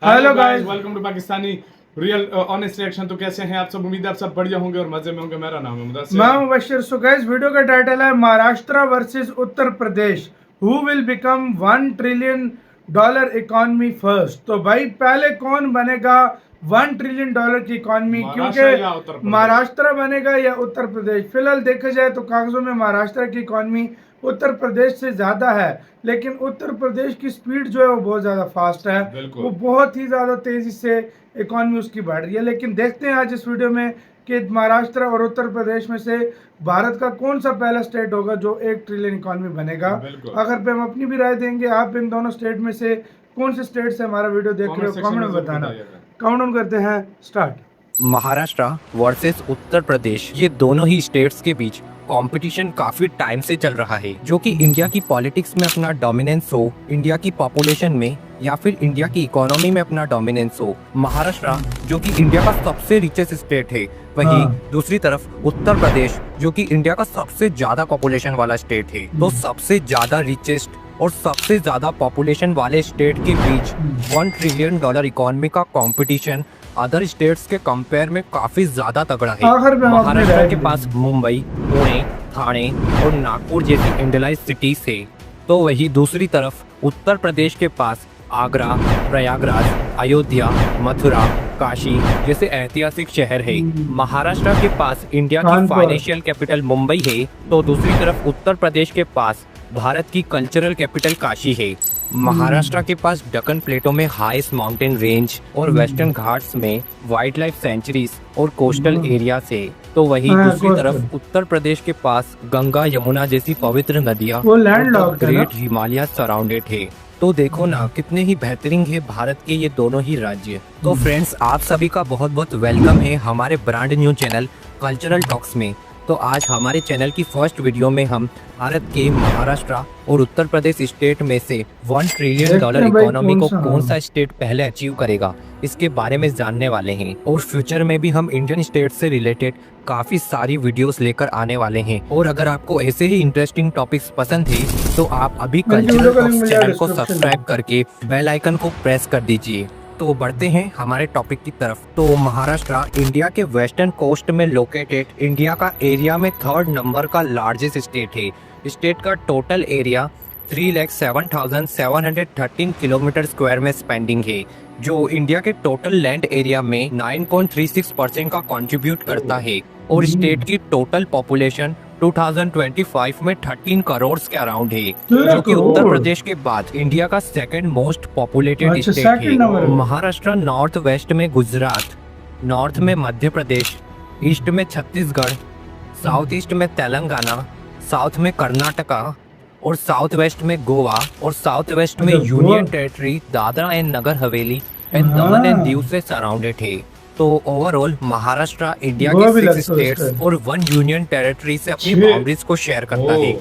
Hello guys, welcome to Pakistani real honest reaction. तो कैसे हैं आप सब? उम्मीद है आप सब बढ़िया होंगे और मजे में होंगे। मेरा नाम है मुदस्सिर। मैं मुबश्शिर। सो गाइस, वीडियो का टाइटल है Maharashtra versus Uttar Pradesh, who will become $1 trillion economy first. तो भाई पहले कौन बनेगा $1 ट्रिलियन की इकोनॉमी, क्योंकि महाराष्ट्र बनेगा या उत्तर प्रदेश। फिलहाल देखा जाए तो कागजों में महाराष्ट्र की इकोनॉमी उत्तर प्रदेश से ज्यादा है, लेकिन उत्तर प्रदेश की स्पीड जो है वो बहुत ज्यादा फास्ट है, वो बहुत ही ज्यादा तेजी से इकोनॉमी उसकी बढ़ रही है। लेकिन देखते हैं आज इस वीडियो में कि महाराष्ट्र और उत्तर प्रदेश में से भारत का कौन सा पहला स्टेट होगा जो 1 ट्रिलियन इकोनॉमी बनेगा। अगर पे हम अपनी भी राय देंगे, आप इन दोनों स्टेट में से कौन से स्टेट से हमारा वीडियो देख रहे हो कमेंट में बताना। काउंटडाउन करते हैं, स्टार्ट। महाराष्ट्र वर्सेस उत्तर प्रदेश, ये दोनों ही स्टेट्स के बीच कंपटीशन काफी टाइम से चल रहा है। जो कि इंडिया की पॉलिटिक्स में अपना डोमिनेंस हो, इंडिया की पॉपुलेशन में या फिर इंडिया की इकोनॉमी में अपना डोमिनेंस हो। महाराष्ट्र जो कि इंडिया का सबसे रिचेस्ट स्टेट है, वहीं दूसरी तरफ उत्तर प्रदेश जो कि इंडिया का सबसे ज्यादा पॉपुलेशन वाला स्टेट है। तो सबसे ज्यादा रिचेस्ट और सबसे ज्यादा पॉपुलेशन वाले स्टेट के बीच $1 ट्रिलियन इकोनॉमी का कंपटीशन अदर स्टेट्स के कंपेयर में काफी ज्यादा तगड़ा है। महाराष्ट्र के पास मुंबई, पुणे, ठाणे और नागपुर जैसी इंडस्ट्रियलाइज सिटीज है, तो वही दूसरी तरफ उत्तर प्रदेश के पास आगरा, प्रयागराज, अयोध्या, मथुरा, काशी जैसे ऐतिहासिक शहर है। महाराष्ट्र के पास इंडिया की फाइनेंशियल कैपिटल मुंबई है, तो दूसरी तरफ उत्तर प्रदेश के पास भारत की कल्चरल कैपिटल काशी है। महाराष्ट्र के पास दक्कन प्लेटो में हाईएस्ट माउंटेन रेंज और वेस्टर्न घाट्स में वाइल्ड लाइफ सेंचुरीज और कोस्टल एरियाज है, तो वही दूसरी तरफ उत्तर प्रदेश के पास गंगा, यमुना जैसी पवित्र नदियाँ और ग्रेट हिमालय सराउंडेड है। तो देखो ना कितने ही बेहतरीन है भारत के ये दोनों ही राज्य। तो फ्रेंड्स, आप सभी का बहुत बहुत वेलकम है हमारे brand new channel cultural talks में। तो आज हमारे चैनल की फर्स्ट वीडियो में हम भारत के महाराष्ट्र और उत्तर प्रदेश स्टेट में से $1 ट्रिलियन इकोनॉमी को कौन सा स्टेट पहले अचीव करेगा, इसके बारे में जानने वाले हैं। और फ्यूचर में भी हम इंडियन स्टेट से रिलेटेड काफी सारी वीडियोस लेकर आने वाले हैं। और अगर आपको ऐसे ही इंटरेस्टिंग टॉपिक्स पसंद है तो आप अभी कल्चरल टॉक्स चैनल को सब्सक्राइब करके बेल आइकन को प्रेस कर दीजिए। तो बढ़ते हैं हमारे टॉपिक की तरफ। तो महाराष्ट्र इंडिया के वेस्टर्न कोस्ट में लोकेटेड इंडिया का एरिया में 3rd नंबर का लार्जेस्ट स्टेट है। स्टेट का टोटल एरिया 3,07,713 किलोमीटर स्क्वायर में स्पेंडिंग है, जो इंडिया के टोटल लैंड एरिया में 9.36% का कंट्रीब्यूट करता है। और स्टेट की टोटल पॉपुलेशन 2025 में 13 करोड़ के अराउंड है, जो कि उत्तर प्रदेश के बाद इंडिया का सेकंड मोस्ट पॉपुलेटेड स्टेट है। महाराष्ट्र नॉर्थ वेस्ट में गुजरात, नॉर्थ में मध्य प्रदेश, ईस्ट में छत्तीसगढ़, साउथ ईस्ट में तेलंगाना, साउथ में कर्नाटका और साउथ वेस्ट में गोवा और साउथ वेस्ट में union territory Dadra and Nagar Haveli and Daman and Diu से सराउंडेड है। तो ओवरऑल महाराष्ट्र इंडिया के 6 स्टेट्स और 1 यूनियन टेरिटरी से अपनी बाउंड्रीज को शेयर करता है।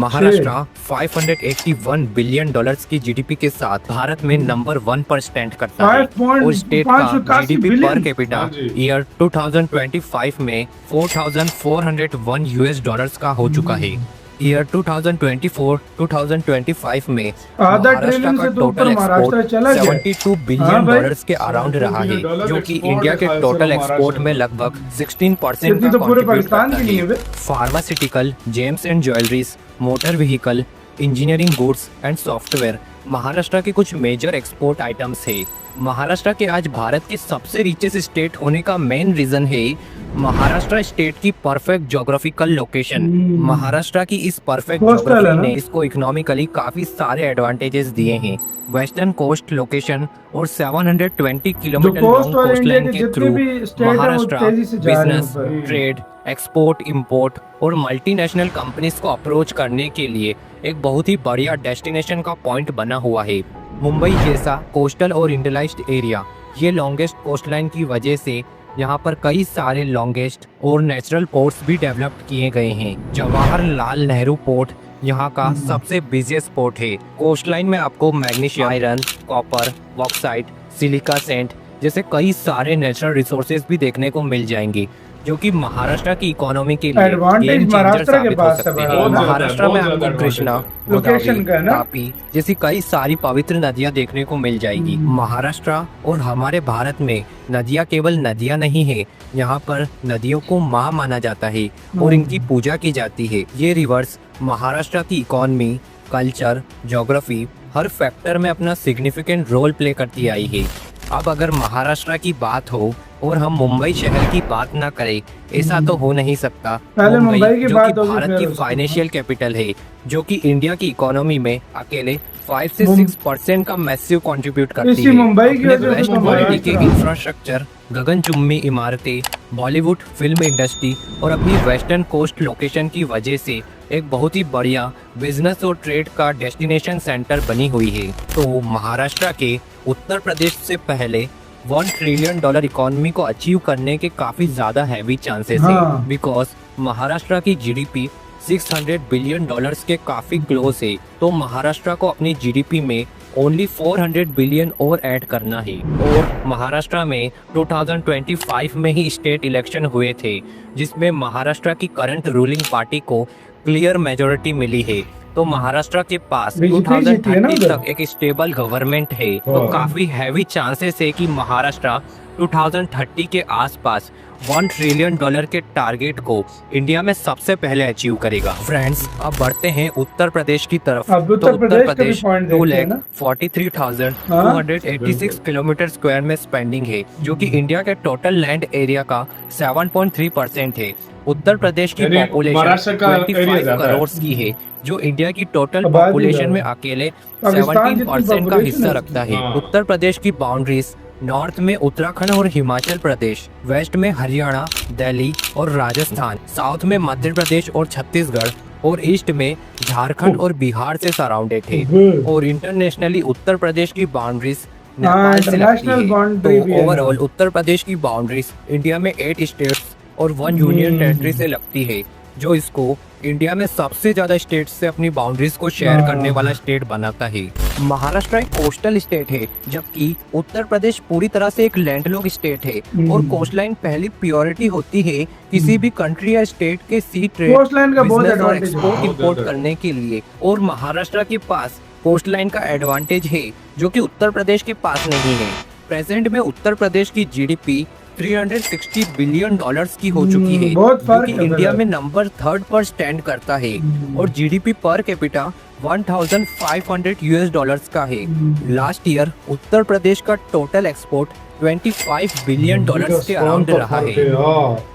महाराष्ट्र $581 बिलियन की जीडीपी के साथ भारत में नंबर 1 पर स्टैंड करता है। और स्टेट का जीडीपी पर कैपिटा ईयर 2025 में $4,401 का हो चुका है। ईयर 2024-2025 में महाराष्ट्र का टोटल एक्सपोर्ट $72 बिलियन के अराउंड रहा है, जो कि इंडिया के टोटल एक्सपोर्ट में लगभग 16% का कंट्रीब्यूट करता है। Pharmaceutical, James and jewelleries, motor vehicle, engineering goods and software Maharashtra के कुछ मेजर एक्सपोर्ट आइटम्स है। महाराष्ट्र के आज भारत के सबसे रिचेस्ट स्टेट होने का मेन रीजन है महाराष्ट्र स्टेट की परफेक्ट ज्योग्राफिकल लोकेशन। महाराष्ट्र की इस परफेक्ट ज्योग्राफी ने इसको इकोनॉमिकली काफी सारे एडवांटेजेस दिए हैं। वेस्टर्न कोस्ट लोकेशन और 720 किलोमीटर लॉन्ग कोस्टलाइन के through Maharashtra business, trade, export, import और मल्टीनेशनल कंपनीज को अप्रोच करने के लिए एक बहुत ही बढ़िया डेस्टिनेशन का पॉइंट बना हुआ है। मुंबई जैसा कोस्टल और इंडस्ट्रियलाइज्ड एरिया, ये लॉन्गेस्ट कोस्टलाइन की वजह से यहाँ पर कई सारे लॉन्गेस्ट और नेचुरल पोर्ट्स भी डेवलप किए गए हैं। जवाहरलाल नेहरू पोर्ट यहाँ का सबसे बिजिएस्ट पोर्ट है। कोस्टलाइन में आपको magnesium, iron, copper, bauxite, silica sand जैसे कई सारे नेचुरल रिसोर्सेज भी देखने को मिल जाएंगे। जो कि महाराष्ट्र की इकोनॉमी के लिए Advantage game changer महाराष्ट्र के साबित हो पास है सकते बड़ा, हैं। बहुत ज्यादा है, महाराष्ट्र में बहुत आपको ज्यादा कृष्णा, advantage Location गोदावरी, का है ना? तापी जैसी कई सारी पवित्र नदियां देखने को मिल जाएगी। महाराष्ट्र और हमारे भारत में नदियां केवल नदियां नहीं है, यहाँ पर नदियों को माँ माना जाता है और इनकी पूजा की जाती है। ये रिवर्स महाराष्ट्र की इकोनॉमी, कल्चर, ज्योग्राफी हर फैक्टर में अपना सिग्निफिकेंट रोल प्ले करती आई है। अब अगर महाराष्ट्र की बात हो और हम मुंबई शहर की बात ना करें, ऐसा तो हो नहीं सकता। पहले मुंबई की जो बात कि होगी, भारत फिर की उसके फाइनेंशियल कैपिटल है, जो कि इंडिया की इकोनॉमी में अकेले 5 से 6% का मैसिव कंट्रीब्यूट करती इसी है। मुंबई की अपने वजह से वेस्ट तो क्वालिटी के महाराष्ट्र- इंफ्रास्ट्रक्चर, गगनचुंबी इमारतें, बॉलीवुड फिल्म इंडस्ट्री और अपनी वेस्टर्न कोस्ट लोकेशन की वजह से एक बहुत ही बढ़िया बिजनेस और ट्रेड का डेस्टिनेशन सेंटर बनी हुई है। तो महाराष्ट्र के उत्तर प्रदेश से पहले $1 ट्रिलियन इकोनॉमी को अचीव करने के काफी ज्यादा हैवी चांसेस हाँ। है, बिकॉज महाराष्ट्र की जीडीपी $600 बिलियन के काफी क्लोज है। तो महाराष्ट्र को अपनी जीडीपी में ओनली 400 बिलियन और ऐड करना है। और महाराष्ट्र में 2025 में ही स्टेट इलेक्शन हुए थे, जिसमें महाराष्ट्र की करंट रूलिंग पार्टी को क्लियर मेजोरिटी मिली है। तो महाराष्ट्र के पास बीजेपी जीती है ना 2030 उधर? तक एक स्टेबल गवर्नमेंट है। तो हाँ। काफी हैवी चांसेस है कि महाराष्ट्र 2030 के आसपास $1 ट्रिलियन के टारगेट को इंडिया में सबसे पहले अचीव करेगा। फ्रेंड्स, अब बढ़ते हैं उत्तर प्रदेश की तरफ। अब उत्तर प्रदेश का भी point देखते हैं ना? 2,43,286 किलोमीटर स्क्वायर में स्पेंडिंग है, जो कि इंडिया के टोटल लैंड एरिया का 7.3% है। उत्तर प्रदेश की यानी पॉपुलेशन महाराष्ट्र का area 25 ज्यादा है। करोड़ की है, जो इंडिया की टोटल आबादी पॉपुलेशन ज्यादा में है। अकेले पाकिस्तान जितनी 17% का population हिस्सा है। रखता है। हाँ। उत्तर प्रदेश की बाउंड्रीज नॉर्थ में उत्तराखंड और हिमाचल प्रदेश, वेस्ट में हरियाणा, दिल्ली और राजस्थान, साउथ में मध्य प्रदेश और छत्तीसगढ़ और ईस्ट में झारखंड और बिहार से सराउंडेड है। और इंटरनेशनली उत्तर प्रदेश की बाउंड्रीज नेपाल से लगती international boundary भी है। है। तो ओवरऑल उत्तर प्रदेश की बाउंड्रीज इंडिया में 8 स्टेट्स और 1 यूनियन टेरिटरी से लगती है, जो इसको इंडिया में सबसे ज्यादा स्टेट से अपनी बाउंड्रीज को शेयर करने वाला स्टेट बनाता है। महाराष्ट्र एक कोस्टल स्टेट है, जबकि उत्तर प्रदेश पूरी तरह से एक लैंडलॉक स्टेट है। और कोस्टलाइन पहली प्रियोरिटी होती है किसी भी कंट्री या स्टेट के सी ट्रेड, Coastline का बहुत बिजनेस और advantage है। एक्सपोर्ट बहुत इंपोर्ट ज्यादा। करने के लिए। और महाराष्ट्र के पास कोस्टलाइन का एडवांटेज है, जो कि उत्तर प्रदेश के पास नहीं है। प्रेजेंट में उत्तर प्रदेश की जीडीपी $360 बिलियन की हो चुकी है, बहुत जो फर्क कि है इंडिया भाई। में नंबर 3 पर स्टैंड करता है। और जीडीपी पर कैपिटा $1,500 का है। लास्ट ईयर उत्तर प्रदेश का टोटल एक्सपोर्ट $25 बिलियन के अराउंड रहा है।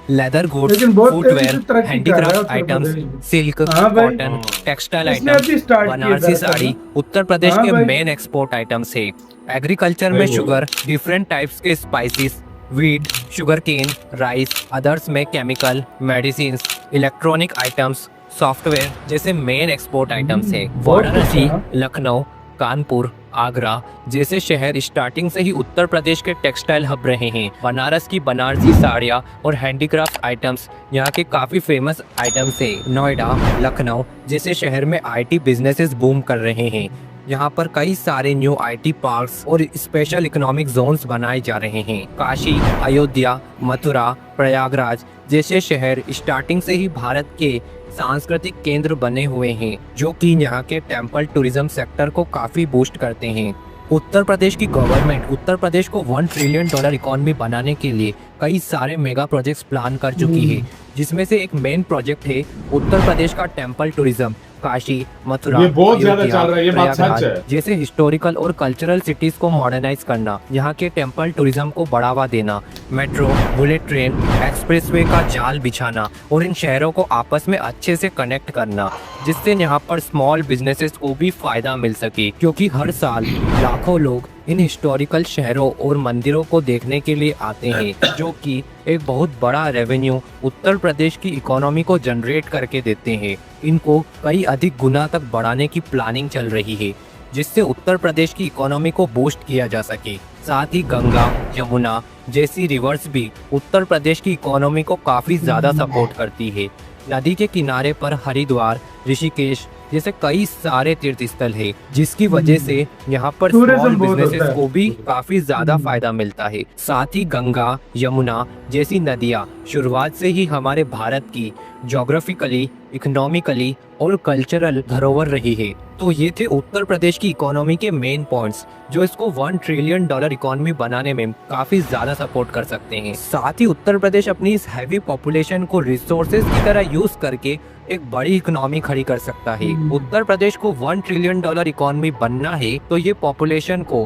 लेदर गुड्स, लेकिन बहुत तेजी से फुटवेयर, तरक्की कर रहा है हैंडीक्राफ्ट उत्तर आइटम्स, प्रदेश में। सिल्क, हाँ भाई। कॉटन, टेक्सटाइल इसने आइटम्स, अभी start किया बनारसी दरअसल साड़ी ना। उत्तर प्रदेश हाँ के भाई। मेन एक्सपोर्ट आइटम्स है। एग्रीकल्चर में सही बोल। शुगर, डिफरेंट टाइप्स के spices, wheat, sugar cane, rice, others में chemical, medicine, electronic items, software जैसे मेन एक्सपोर्ट आइटम्स है। बहुत कुछ वाराणसी, है, हाँ। लखनऊ, कानपुर, आगरा जैसे शहर स्टार्टिंग से ही उत्तर प्रदेश के टेक्सटाइल हब रहे हैं। बनारस की बनारसी साड़ियाँ और हैंडीक्राफ्ट आइटम्स यहाँ के काफी फेमस आइटम्स है। नोएडा, लखनऊ जैसे शहर में आईटी बिजनेसेस बूम कर रहे हैं। यहाँ पर कई सारे न्यू आईटी पार्क्स और स्पेशल इकोनॉमिक जोन्स बनाए जा रहे हैं। काशी, अयोध्या, मथुरा, प्रयागराज जैसे शहर स्टार्टिंग से ही भारत के सांस्कृतिक केंद्र बने हुए हैं, जो कि यहाँ के टेम्पल टूरिज्म सेक्टर को काफी बूस्ट करते हैं। उत्तर प्रदेश की गवर्नमेंट उत्तर प्रदेश को $1 ट्रिलियन इकोनॉमी बनाने के लिए कई सारे मेगा प्रोजेक्ट्स प्लान कर चुकी है, जिसमें से एक मेन प्रोजेक्ट है उत्तर प्रदेश का टेम्पल टूरिज्म। काशी, मथुरा, ये बहुत ज्यादा अयोध्या, चल रहा है, ये बात सच प्रयागराज है। जैसे हिस्टोरिकल और कल्चरल सिटीज को मॉडर्नाइज करना, यहाँ के टेम्पल टूरिज्म को बढ़ावा देना, मेट्रो, बुलेट ट्रेन, एक्सप्रेसवे का जाल बिछाना और इन शहरों को आपस में अच्छे से कनेक्ट करना, जिससे यहाँ पर स्मॉल बिजनेसेस को भी फायदा मिल सके, क्योंकि हर साल लाखों लोग इन हिस्टोरिकल शहरों और मंदिरों को देखने के लिए आते हैं, जो कि एक बहुत बड़ा रेवेन्यू उत्तर प्रदेश की इकोनॉमी को जनरेट करके देते हैं। इनको कई अधिक गुना तक बढ़ाने की प्लानिंग चल रही है, जिससे उत्तर प्रदेश की इकोनॉमी को बूस्ट किया जा सके। साथ ही गंगा, यमुना जैसी रिवर्स भी उत्तर प्रदेश की इकोनॉमी को काफी ज्यादा सपोर्ट करती है। नदी के किनारे पर हरिद्वार, ऋषिकेश, जैसे कई सारे तीर्थ स्थल है, जिसकी वजह से यहाँ पर Tourism स्मॉल बहुत बिजनेसेस होता है। को भी काफी ज्यादा फायदा मिलता है। साथ ही गंगा यमुना जैसी नदियाँ शुरुआत से ही हमारे भारत की ज्योग्राफिकली, इकोनॉमिकली और कल्चरल धरोहर रही है। तो ये थे उत्तर प्रदेश की इकोनॉमी के मेन पॉइंट्स जो इसको $1 ट्रिलियन इकोनॉमी बनाने में काफी ज्यादा सपोर्ट कर सकते हैं। साथ ही उत्तर प्रदेश अपनी इस हैवी पॉपुलेशन को रिसोर्सेज की तरह यूज करके एक बड़ी इकोनॉमी खड़ी कर सकता है। उत्तर प्रदेश को $1 ट्रिलियन इकोनॉमी बनना है तो ये पॉपुलेशन को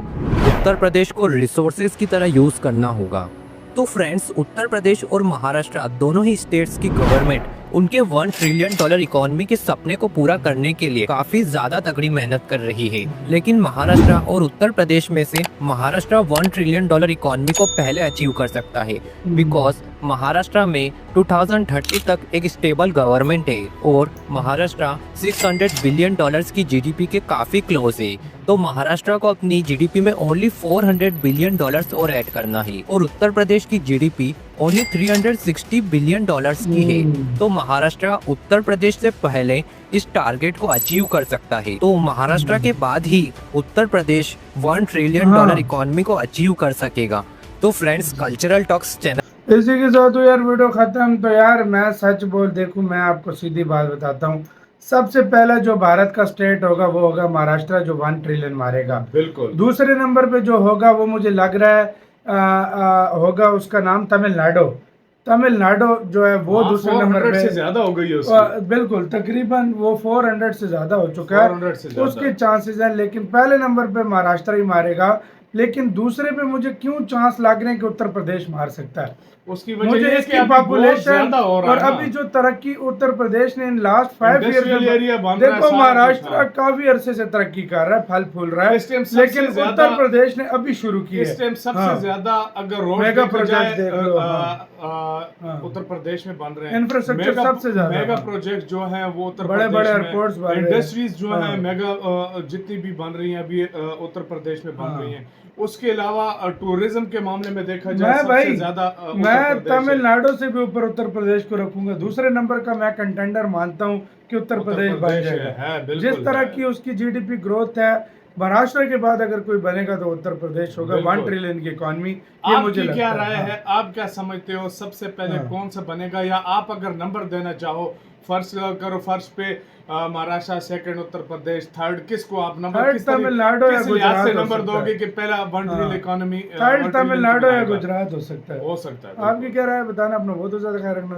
उत्तर प्रदेश को रिसोर्सेज की तरह यूज करना होगा। तो फ्रेंड्स, उत्तर प्रदेश और महाराष्ट्र दोनों ही स्टेट्स की गवर्नमेंट उनके $1 ट्रिलियन इकोनॉमी के सपने को पूरा करने के लिए काफी ज्यादा तगड़ी मेहनत कर रही है। लेकिन महाराष्ट्र और उत्तर प्रदेश में से महाराष्ट्र $1 ट्रिलियन इकोनॉमी को पहले अचीव कर सकता है, बिकॉज महाराष्ट्र में 2030 तक एक स्टेबल गवर्नमेंट है और महाराष्ट्र $600 बिलियन की जीडीपी के काफी क्लोज है। तो महाराष्ट्र को अपनी जीडीपी में ओनली $400 बिलियन और ऐड करना है और उत्तर प्रदेश की जीडीपी ओनली $360 बिलियन की है। तो महाराष्ट्र उत्तर प्रदेश से पहले इस टारगेट को अचीव कर सकता है। तो महाराष्ट्र के बाद ही उत्तर प्रदेश $1 ट्रिलियन इकोनॉमी को अचीव कर सकेगा। तो फ्रेंड्स, कल्चरल टॉक्स चैनल इसी के साथ तो यार वीडियो खत्म। तो यार मैं सच बोल देखूं, मैं आपको सीधी बात बताता हूँ, सबसे पहला जो भारत का स्टेट होगा वो होगा महाराष्ट्र, जो 1 ट्रिलियन मारेगा। बिल्कुल। दूसरे नंबर पे जो होगा वो मुझे लग रहा है होगा उसका नाम तमिलनाडु। तमिलनाडु जो है वो दूसरे नंबर 400 पे से ज्यादा हो गई है उसकी। बिल्कुल, तकरीबन वो 400 से ज्यादा हो चुका 400 से है, ज्यादा। उसके चांसेस हैं। लेकिन पहले नंबर पे महाराष्ट्र ही मारेगा, लेकिन दूसरे पे मुझे क्यों चांस लग रहे हैं कि उत्तर प्रदेश मार सकता है। उसकी वजह मुझे ये है कि इसकी अभी बहुत पॉपुलेशन ज्यादा हो रहा और है ना। अभी जो तरक्की उत्तर प्रदेश ने in last 5 Industrial area year बन रहा है, देखो, सारा महाराष्ट्र कुछ, हाँ। काफी अरसे से तरक्की कर रहा है, फल फूल रहा है, इस टाइम सबसे लेकिन ज्यादा- उत्तर प्रदेश ने अभी शुरू की इस टाइम सबसे हाँ। ज्यादा अगर रोड मेगा देखा प्रोजेक्ट जाए, देख लो, उत्तर प्रदेश में बन रहे हैं। इंफ्रास्ट्रक्चर मेगा- सबसे ज्यादा, मेगा हाँ। प्रोजेक्ट जो है वो उत्तर बड़े- बड़े प्रदेश में, एयरपोर्ट्स बन रहे हैं। इंडस्ट्रीज जो हाँ। है मेगा जितनी भी बन रही हैं अभी उत्तर प्रदेश में बन हाँ। रही हैं। उसके अलावा टूरिज्म के मामले में देखा जाए मैं सबसे भाई ज्यादा उत्तर मैं प्रदेश है। तमिलनाडु से भी ऊपर उत्तर प्रदेश को रखूंगा। दूसरे नंबर का मैं कंटेंडर मानता हूँ कि उत्तर प्रदेश बन प्रदेश जाएगा। है, बिल्कुल जिस तरह है। की उसकी जीडीपी ग्रोथ है, महाराष्ट्र के बाद अगर कोई बनेगा तो उत्तर प्रदेश होगा। बिल्कुल। 1 ट्रिलियन की इकोनॉमी, ये मुझे आपकी लगता क्या है। राय हाँ। है? आप क्या समझते हो सबसे पहले हाँ। कौन सा बनेगा, या आप अगर नंबर देना चाहो, फर्स्ट करो, फर्स्ट पे महाराष्ट्र, सेकंड उत्तर प्रदेश, थर्ड किसको आप नंबर थर्ड किस तरीके- तमिलनाडु या किस लिहाज गुजरात से हो नंबर सकता है। दोगे कि पहला 1 ट्रिलियन इकोनॉमी थर्ड तमिलनाडु या गुजरात हो सकता है। हो सकता है। आपकी क्या राय है बताना, अपना बहुत ज्यादा ख्याल रखना।